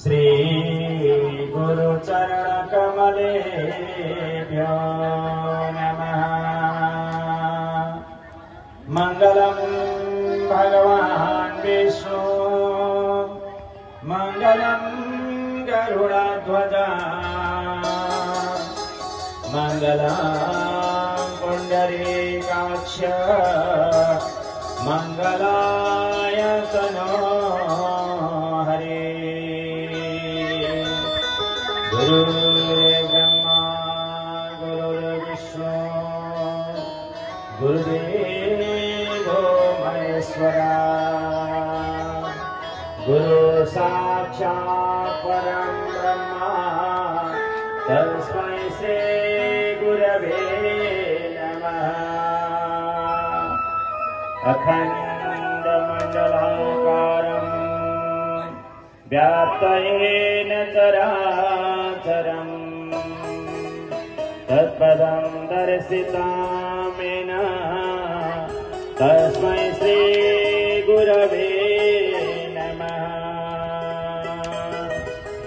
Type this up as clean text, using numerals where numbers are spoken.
श्री गुरुचरणकमलेभ्यो नमः। मङ्गलं भगवान् विष्णु, मङ्गलं गरुडध्वज, मङ्गलं पुण्डरीकाक्ष, मङ्गलाय तनो हरे। गुरुर्ब्रह्मा गुरुर्विष्णु गुरुदेवो महेश्वरा, गुरु साक्षात् परं ब्रह्मा तस्मै श्री गुरवे नमः। अखण्डमण्डलाकारं व्याप्तेन चराचरं तत्पदं दर्शितं येन तस्मै श्री गुरवे